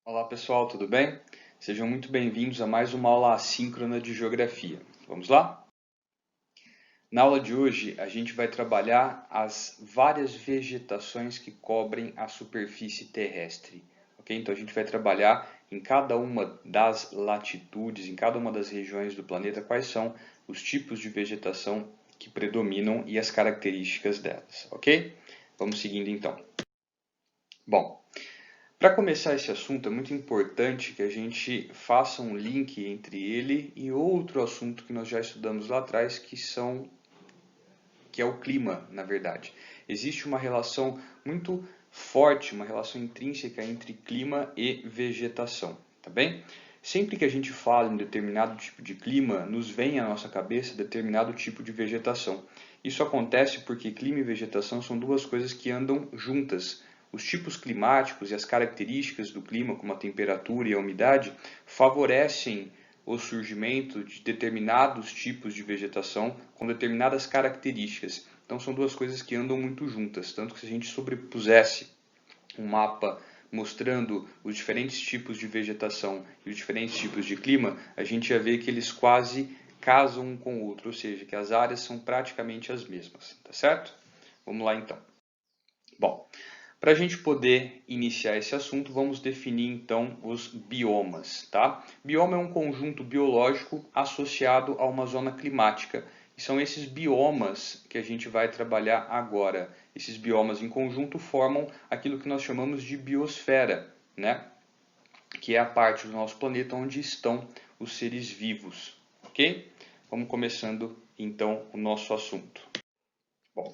Olá pessoal, tudo bem? Sejam muito bem-vindos a mais uma aula assíncrona de Geografia. Vamos lá? Na aula de hoje a gente vai trabalhar as várias vegetações que cobrem a superfície terrestre. Ok? Então a gente vai trabalhar em cada uma das latitudes, em cada uma das regiões do planeta, quais são os tipos de vegetação que predominam e as características delas. Ok? Vamos seguindo então. Bom, para começar esse assunto, é muito importante que a gente faça um link entre ele e outro assunto que nós já estudamos lá atrás, que é o clima, na verdade. Existe uma relação muito forte, uma relação intrínseca entre clima e vegetação, tá bem? Sempre que a gente fala em determinado tipo de clima, nos vem à nossa cabeça determinado tipo de vegetação. Isso acontece porque clima e vegetação são duas coisas que andam juntas. Os tipos climáticos e as características do clima, como a temperatura e a umidade, favorecem o surgimento de determinados tipos de vegetação com determinadas características. Então são duas coisas que andam muito juntas, tanto que se a gente sobrepusesse um mapa mostrando os diferentes tipos de vegetação e os diferentes tipos de clima, a gente ia ver que eles quase casam um com o outro, ou seja, que as áreas são praticamente as mesmas, tá certo? Vamos lá então. Bom, para a gente poder iniciar esse assunto, vamos definir então os biomas, tá? Bioma é um conjunto biológico associado a uma zona climática. E são esses biomas que a gente vai trabalhar agora. Esses biomas em conjunto formam aquilo que nós chamamos de biosfera, né? Que é a parte do nosso planeta onde estão os seres vivos, ok? Vamos começando então o nosso assunto. Bom,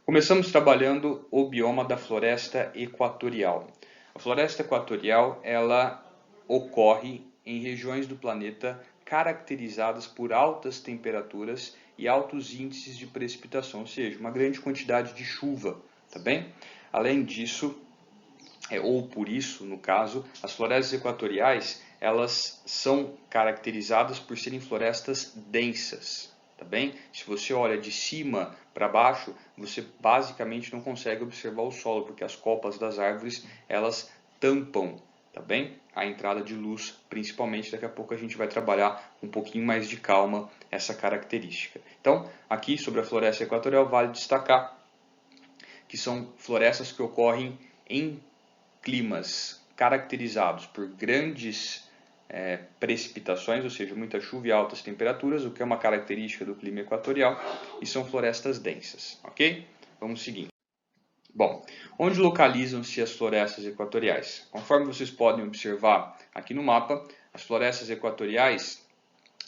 começamos trabalhando o bioma da floresta equatorial. A floresta equatorial, ela ocorre em regiões do planeta caracterizadas por altas temperaturas e altos índices de precipitação, ou seja, uma grande quantidade de chuva, tá bem? Além disso, ou por isso, no caso, as florestas equatoriais, elas são caracterizadas por serem florestas densas, tá bem? Se você olha de cima para baixo, você basicamente não consegue observar o solo, porque as copas das árvores, elas tampam, tá bem? A entrada de luz, principalmente, daqui a pouco a gente vai trabalhar um pouquinho mais de calma essa característica. Então, aqui sobre a floresta equatorial, vale destacar que são florestas que ocorrem em climas caracterizados por grandes precipitações, ou seja, muita chuva e altas temperaturas, o que é uma característica do clima equatorial, e são florestas densas, ok? Vamos seguindo. Bom, onde localizam-se as florestas equatoriais? Conforme vocês podem observar aqui no mapa, as florestas equatoriais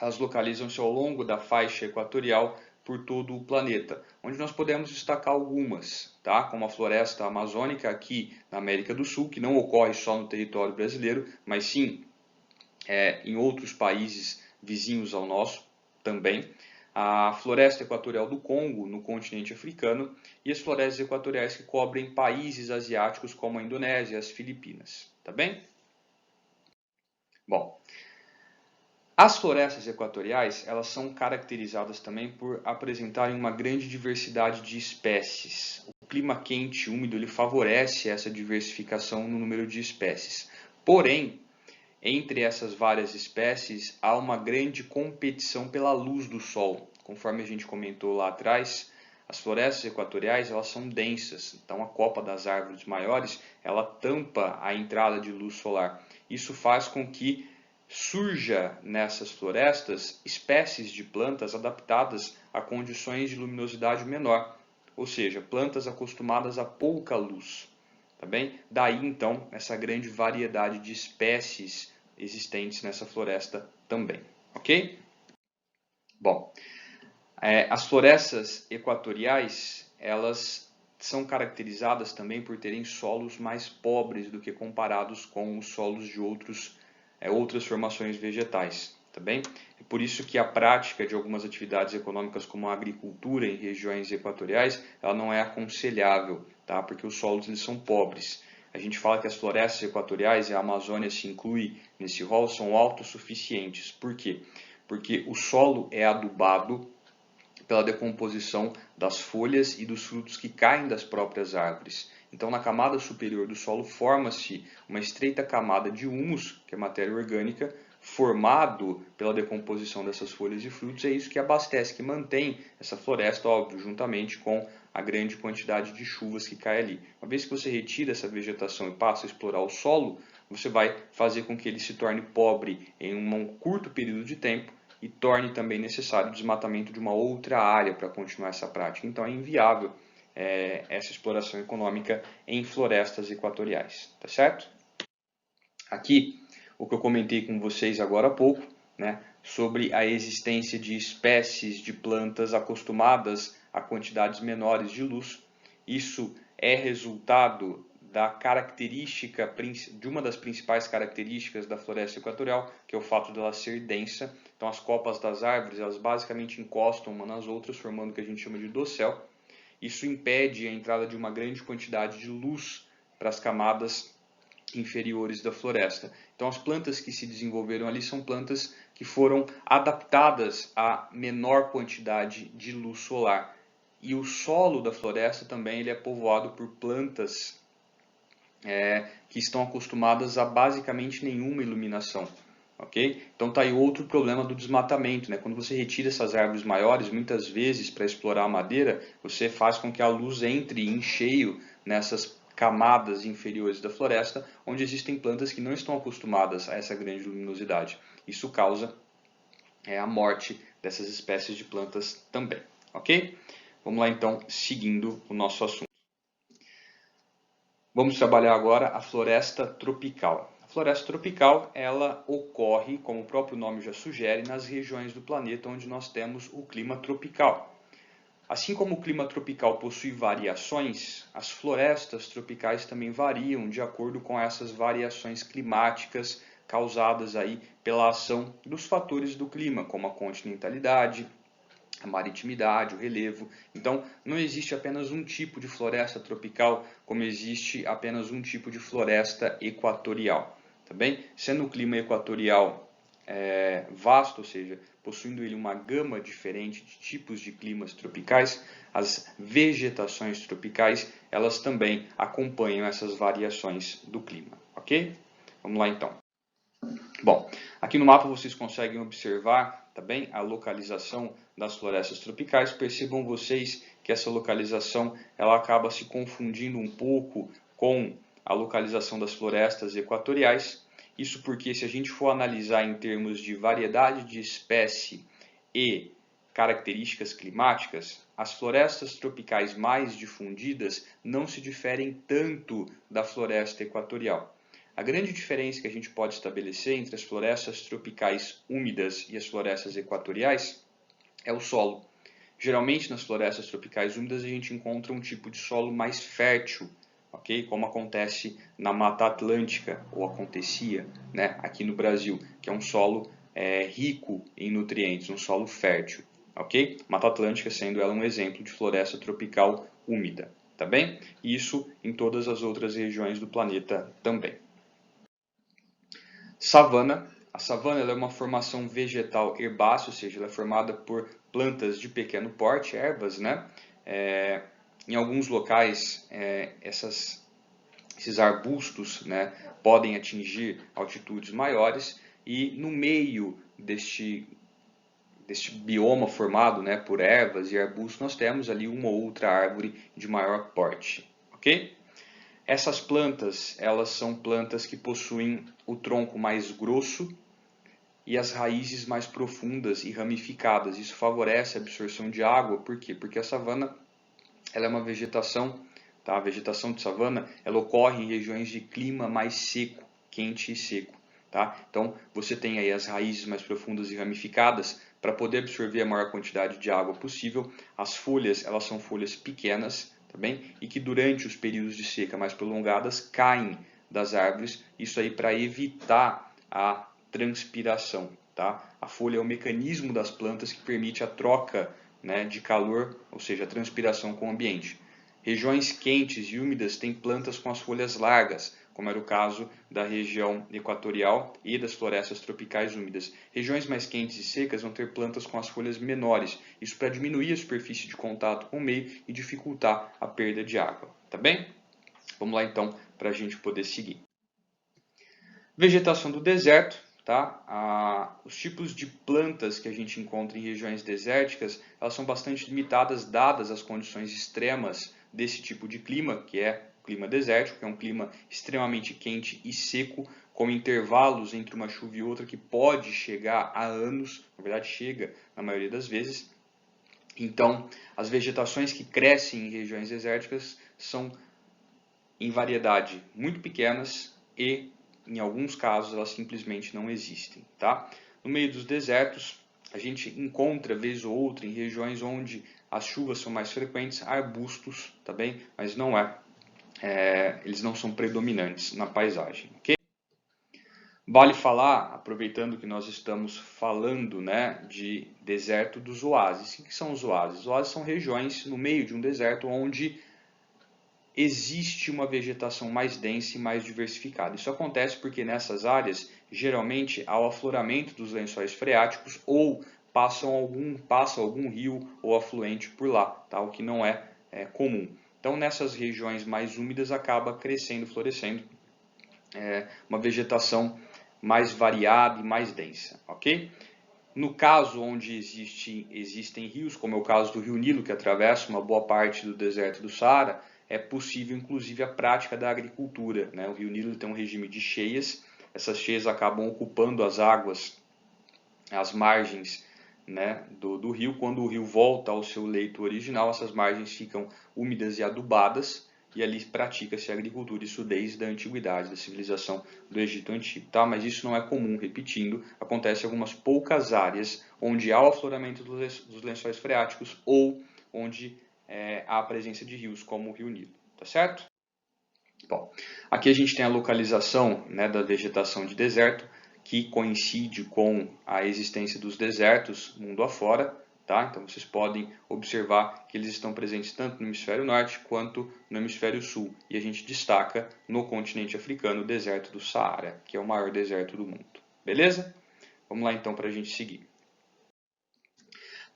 elas localizam-se ao longo da faixa equatorial por todo o planeta, onde nós podemos destacar algumas, tá? Como a floresta amazônica aqui na América do Sul, que não ocorre só no território brasileiro, mas sim em outros países vizinhos ao nosso também. A floresta equatorial do Congo, no continente africano, e as florestas equatoriais que cobrem países asiáticos como a Indonésia e as Filipinas, tá bem? Bom, as florestas equatoriais, elas são caracterizadas também por apresentarem uma grande diversidade de espécies. O clima quente e úmido ele favorece essa diversificação no número de espécies. Porém, entre essas várias espécies, há uma grande competição pela luz do sol. Conforme a gente comentou lá atrás, as florestas equatoriais elas são densas, então a copa das árvores maiores ela tampa a entrada de luz solar. Isso faz com que surja nessas florestas espécies de plantas adaptadas a condições de luminosidade menor, ou seja, plantas acostumadas a pouca luz. Tá bem? Daí então essa grande variedade de espécies existentes nessa floresta também, ok? Bom, as florestas equatoriais elas são caracterizadas também por terem solos mais pobres do que comparados com os solos de outras formações vegetais. Tá bem? É por isso que a prática de algumas atividades econômicas como a agricultura em regiões equatoriais ela não é aconselhável, tá? Porque os solos eles são pobres. A gente fala que as florestas equatoriais, e a Amazônia se inclui nesse rol, são autossuficientes. Por quê? Porque o solo é adubado pela decomposição das folhas e dos frutos que caem das próprias árvores. Então, na camada superior do solo forma-se uma estreita camada de humus, que é matéria orgânica, formado pela decomposição dessas folhas e frutos. É isso que abastece, que mantém essa floresta, óbvio, juntamente com a grande quantidade de chuvas que cai ali. Uma vez que você retira essa vegetação e passa a explorar o solo, você vai fazer com que ele se torne pobre em um curto período de tempo e torne também necessário o desmatamento de uma outra área para continuar essa prática. Então é inviável essa exploração econômica em florestas equatoriais, tá certo? Aqui, o que eu comentei com vocês agora há pouco, né, sobre a existência de espécies de plantas acostumadas a quantidades menores de luz. Isso é resultado da característica, de uma das principais características da floresta equatorial, que é o fato dela ser densa. Então as copas das árvores, elas basicamente encostam uma nas outras, formando o que a gente chama de dossel. Isso impede a entrada de uma grande quantidade de luz para as camadas inferiores da floresta. Então as plantas que se desenvolveram ali são plantas que foram adaptadas a menor quantidade de luz solar. E o solo da floresta também ele é povoado por plantas que estão acostumadas a basicamente nenhuma iluminação. Okay? Então está aí outro problema do desmatamento. Né? Quando você retira essas árvores maiores, muitas vezes para explorar a madeira, você faz com que a luz entre em cheio nessas camadas inferiores da floresta, onde existem plantas que não estão acostumadas a essa grande luminosidade. Isso causa a morte dessas espécies de plantas também. Ok? Vamos lá então, seguindo o nosso assunto. Vamos trabalhar agora a floresta tropical. A floresta tropical, ela ocorre, como o próprio nome já sugere, nas regiões do planeta onde nós temos o clima tropical. Assim como o clima tropical possui variações, as florestas tropicais também variam de acordo com essas variações climáticas causadas aí pela ação dos fatores do clima, como a continentalidade, a maritimidade, o relevo. Então, não existe apenas um tipo de floresta tropical, como existe apenas um tipo de floresta equatorial. Tá bem? Sendo o clima equatorial vasto, ou seja, possuindo ele uma gama diferente de tipos de climas tropicais, as vegetações tropicais, elas também acompanham essas variações do clima, ok? Vamos lá então. Bom, aqui no mapa vocês conseguem observar também a localização das florestas tropicais. Percebam vocês que essa localização ela acaba se confundindo um pouco com a localização das florestas equatoriais. Isso porque se a gente for analisar em termos de variedade de espécie e características climáticas, as florestas tropicais mais difundidas não se diferem tanto da floresta equatorial. A grande diferença que a gente pode estabelecer entre as florestas tropicais úmidas e as florestas equatoriais é o solo. Geralmente nas florestas tropicais úmidas a gente encontra um tipo de solo mais fértil, okay? Como acontece na Mata Atlântica, ou acontecia, né, aqui no Brasil, que é um solo rico em nutrientes, um solo fértil. Okay? Mata Atlântica sendo ela um exemplo de floresta tropical úmida. Tá bem? Isso em todas as outras regiões do planeta também. Savana. A savana ela é uma formação vegetal herbácea, ou seja, ela é formada por plantas de pequeno porte, ervas, né? Em alguns locais, esses arbustos, né, podem atingir altitudes maiores e no meio deste bioma formado, né, por ervas e arbustos, nós temos ali uma ou outra árvore de maior porte, ok? Essas plantas, elas são plantas que possuem o tronco mais grosso e as raízes mais profundas e ramificadas. Isso favorece a absorção de água. Por quê? Porque a savana ela é uma vegetação, tá? A vegetação de savana ela ocorre em regiões de clima mais seco, quente e seco. Tá? Então você tem aí as raízes mais profundas e ramificadas para poder absorver a maior quantidade de água possível. As folhas elas são folhas pequenas, tá bem? E que durante os períodos de seca mais prolongadas caem das árvores. Isso aí para evitar a transpiração. Tá? A folha é o mecanismo das plantas que permite a troca, né, de calor, ou seja, a transpiração com o ambiente. Regiões quentes e úmidas têm plantas com as folhas largas, como era o caso da região equatorial e das florestas tropicais úmidas. Regiões mais quentes e secas vão ter plantas com as folhas menores, isso para diminuir a superfície de contato com o meio e dificultar a perda de água. Tá bem? Vamos lá então para a gente poder seguir. Vegetação do deserto, tá? Os tipos de plantas que a gente encontra em regiões desérticas, elas são bastante limitadas dadas as condições extremas desse tipo de clima, que é o clima desértico, que é um clima extremamente quente e seco, com intervalos entre uma chuva e outra que pode chegar a anos, na verdade chega na maioria das vezes. Então, as vegetações que crescem em regiões desérticas são em variedade muito pequenas e, em alguns casos, elas simplesmente não existem, tá? No meio dos desertos, a gente encontra, vez ou outra, em regiões onde as chuvas são mais frequentes, arbustos, tá bem? Mas não eles não são predominantes na paisagem, ok? Vale falar, aproveitando que nós estamos falando, né, de deserto dos oásis. O que são os oásis? Os oásis são regiões no meio de um deserto onde existe uma vegetação mais densa e mais diversificada. Isso acontece porque nessas áreas, geralmente, há o afloramento dos lençóis freáticos ou passa algum rio ou afluente por lá, tá? O que não é comum. Então, nessas regiões mais úmidas, acaba crescendo, florescendo uma vegetação mais variada e mais densa, ok? No caso onde existem rios, como é o caso do Rio Nilo, que atravessa uma boa parte do deserto do Saara, é possível inclusive a prática da agricultura, né? O Rio Nilo tem um regime de cheias, essas cheias acabam ocupando as águas, as margens, né, do rio. Quando o rio volta ao seu leito original, essas margens ficam úmidas e adubadas, e ali pratica-se a agricultura, isso desde a antiguidade, da civilização do Egito Antigo, tá? Mas isso não é comum, repetindo, acontece em algumas poucas áreas onde há o afloramento dos lençóis freáticos ou onde há a presença de rios, como o Rio Nilo, tá certo? Bom, aqui a gente tem a localização, né, da vegetação de deserto, que coincide com a existência dos desertos mundo afora, tá? Então vocês podem observar que eles estão presentes tanto no hemisfério norte quanto no hemisfério sul. E a gente destaca no continente africano o deserto do Saara, que é o maior deserto do mundo. Beleza? Vamos lá então para a gente seguir.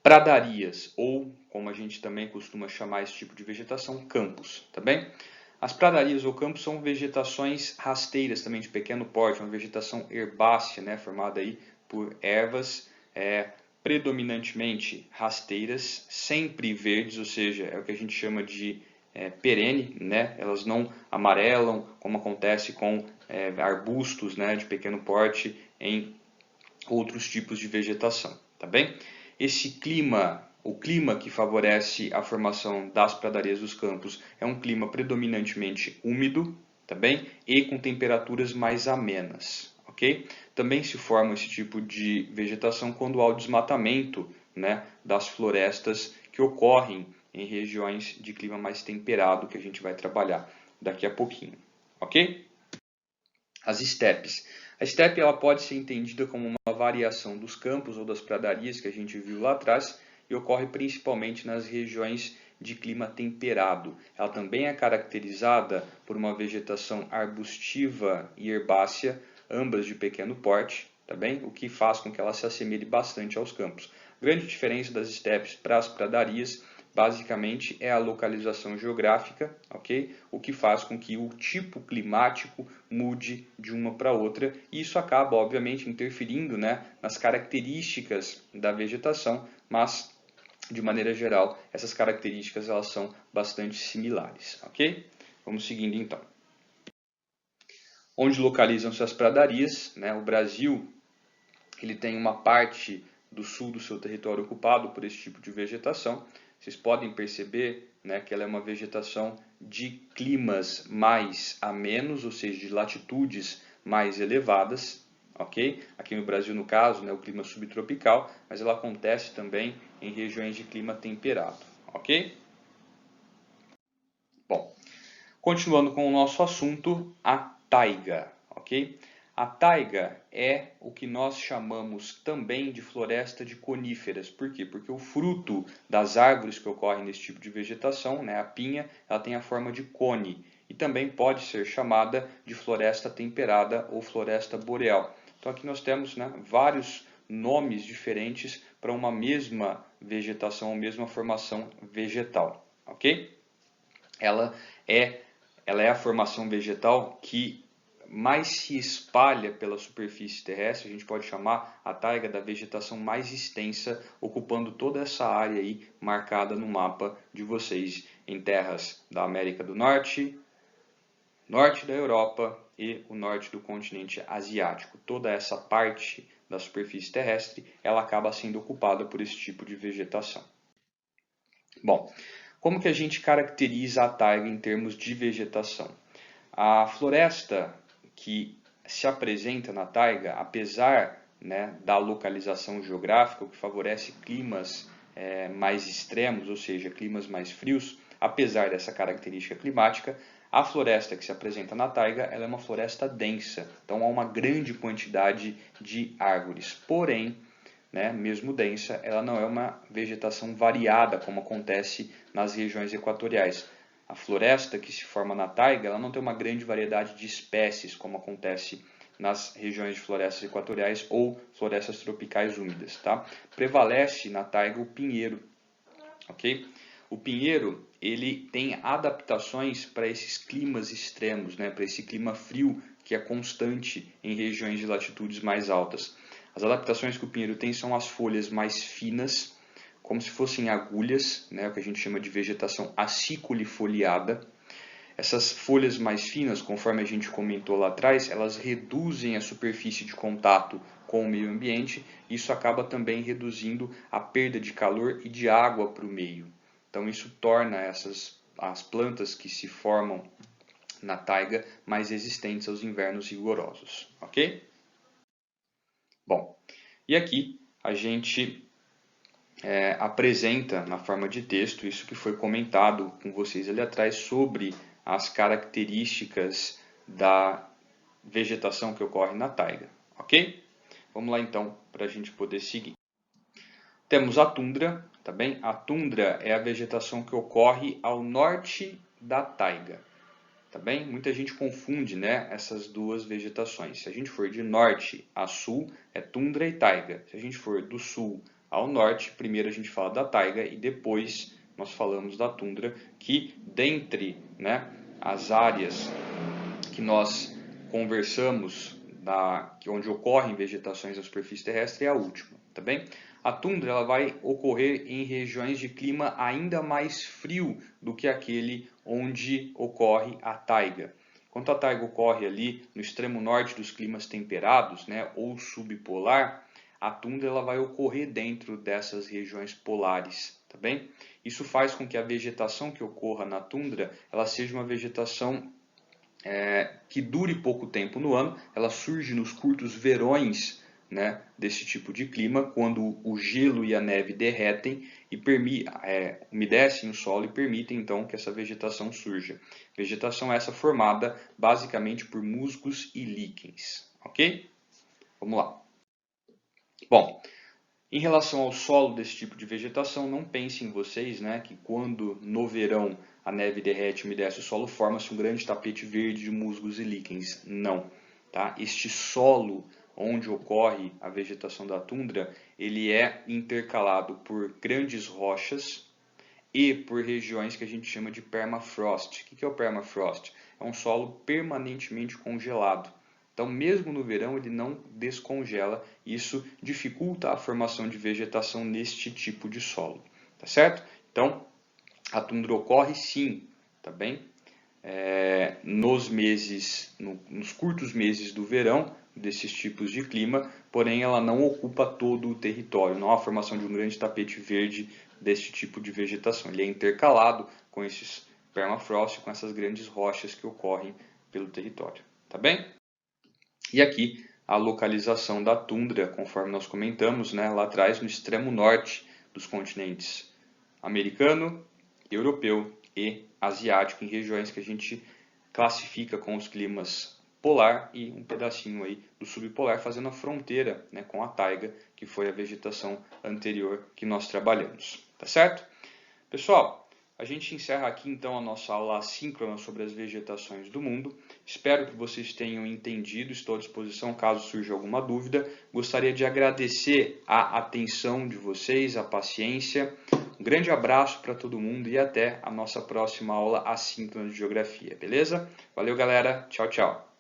Pradarias, ou como a gente também costuma chamar esse tipo de vegetação, campos, tá bem? As pradarias ou campos são vegetações rasteiras também de pequeno porte, uma vegetação herbácea, né, formada aí por ervas predominantemente rasteiras, sempre verdes, ou seja, é o que a gente chama de perene, né? Elas não amarelam, como acontece com arbustos, né, de pequeno porte em outros tipos de vegetação, tá bem? O clima que favorece a formação das pradarias dos campos é um clima predominantemente úmido, tá bem? E com temperaturas mais amenas, ok? Também se forma esse tipo de vegetação quando há o desmatamento, né, das florestas que ocorrem em regiões de clima mais temperado, que a gente vai trabalhar daqui a pouquinho, ok? As estepes. A estepe ela pode ser entendida como uma variação dos campos ou das pradarias que a gente viu lá atrás e ocorre principalmente nas regiões de clima temperado. Ela também é caracterizada por uma vegetação arbustiva e herbácea, ambas de pequeno porte, tá bem? O que faz com que ela se assemelhe bastante aos campos. A grande diferença das estepes para as pradarias basicamente é a localização geográfica, ok? O que faz com que o tipo climático mude de uma para outra, e isso acaba, obviamente, interferindo, né, nas características da vegetação, mas, de maneira geral, essas características elas são bastante similares, ok? Vamos seguindo então. Onde localizam-se as pradarias, né? O Brasil ele tem uma parte do sul do seu território ocupado por esse tipo de vegetação. Vocês podem perceber, né, que ela é uma vegetação de climas mais amenos, ou seja, de latitudes mais elevadas, ok? Aqui no Brasil, no caso, né, o clima subtropical, mas ela acontece também em regiões de clima temperado, ok? Bom, continuando com o nosso assunto, a taiga, ok? A taiga é o que nós chamamos também de floresta de coníferas. Por quê? Porque o fruto das árvores que ocorrem nesse tipo de vegetação, né, a pinha, ela tem a forma de cone e também pode ser chamada de floresta temperada ou floresta boreal. Então aqui nós temos, né, vários nomes diferentes para uma mesma vegetação, ou mesma formação vegetal, ok? Ela é ela é a formação vegetal que mais se espalha pela superfície terrestre. A gente pode chamar a taiga da vegetação mais extensa, ocupando toda essa área aí marcada no mapa de vocês, em terras da América do Norte, norte da Europa e o norte do continente asiático. Toda essa parte da superfície terrestre, ela acaba sendo ocupada por esse tipo de vegetação. Bom, como que a gente caracteriza a taiga em termos de vegetação? A floresta que se apresenta na taiga, apesar, né, da localização geográfica, o que favorece climas mais extremos, ou seja, climas mais frios, apesar dessa característica climática, a floresta que se apresenta na taiga, ela é uma floresta densa, então há uma grande quantidade de árvores. Porém, né, mesmo densa, ela não é uma vegetação variada como acontece nas regiões equatoriais. A floresta que se forma na taiga, ela não tem uma grande variedade de espécies, como acontece nas regiões de florestas equatoriais ou florestas tropicais úmidas. Tá? Prevalece na taiga o pinheiro. Okay? O pinheiro ele tem adaptações para esses climas extremos, né? Para esse clima frio que é constante em regiões de latitudes mais altas. As adaptações que o pinheiro tem são as folhas mais finas, como se fossem agulhas, né, o que a gente chama de vegetação aciculifoliada. Essas folhas mais finas, conforme a gente comentou lá atrás, elas reduzem a superfície de contato com o meio ambiente. Isso acaba também reduzindo a perda de calor e de água para o meio. Então isso torna as plantas que se formam na taiga mais resistentes aos invernos rigorosos, ok? Bom, e aqui a gente apresenta na forma de texto isso que foi comentado com vocês ali atrás sobre as características da vegetação que ocorre na taiga, ok? Vamos lá então para a gente poder seguir. Temos a tundra, tá bem? A tundra é a vegetação que ocorre ao norte da taiga, tá bem? Muita gente confunde, né, essas duas vegetações. Se a gente for de norte a sul, é tundra e taiga. Se a gente for do sul ao norte, primeiro a gente fala da taiga e depois nós falamos da tundra, que dentre, né, as áreas que nós conversamos, onde ocorrem vegetações na superfície terrestre, é a última, tá bem? A tundra ela vai ocorrer em regiões de clima ainda mais frio do que aquele onde ocorre a taiga. Enquanto a taiga ocorre ali no extremo norte dos climas temperados, né, ou subpolar, a tundra ela vai ocorrer dentro dessas regiões polares, tá bem? Isso faz com que a vegetação que ocorra na tundra ela seja uma vegetação que dure pouco tempo no ano. Ela surge nos curtos verões, né, desse tipo de clima, quando o gelo e a neve derretem e umedecem o solo e permitem então que essa vegetação surja. Vegetação essa formada basicamente por musgos e líquens, ok? Vamos lá. Bom, em relação ao solo desse tipo de vegetação, não pensem vocês, né, que quando no verão a neve derrete e umedece o solo, forma-se um grande tapete verde de musgos e líquens. Não. Tá? Este solo onde ocorre a vegetação da tundra, ele é intercalado por grandes rochas e por regiões que a gente chama de permafrost. O que é o permafrost? É um solo permanentemente congelado. Então, mesmo no verão, ele não descongela. Isso dificulta a formação de vegetação neste tipo de solo. Tá certo? Então, a tundra ocorre sim, tá bem? Nos curtos meses do verão, desses tipos de clima, porém ela não ocupa todo o território. Não há a formação de um grande tapete verde deste tipo de vegetação. Ele é intercalado com esses permafrost, com essas grandes rochas que ocorrem pelo território. Tá bem? E aqui a localização da tundra, conforme nós comentamos, né, lá atrás, no extremo norte dos continentes americano, europeu e asiático, em regiões que a gente classifica com os climas polar e um pedacinho aí do subpolar, fazendo a fronteira, né, com a taiga, que foi a vegetação anterior que nós trabalhamos. Tá certo? Pessoal, a gente encerra aqui então a nossa aula assíncrona sobre as vegetações do mundo. Espero que vocês tenham entendido, estou à disposição caso surja alguma dúvida. Gostaria de agradecer a atenção de vocês, a paciência. Um grande abraço para todo mundo e até a nossa próxima aula assíncrona de geografia, beleza? Valeu, galera. Tchau, tchau.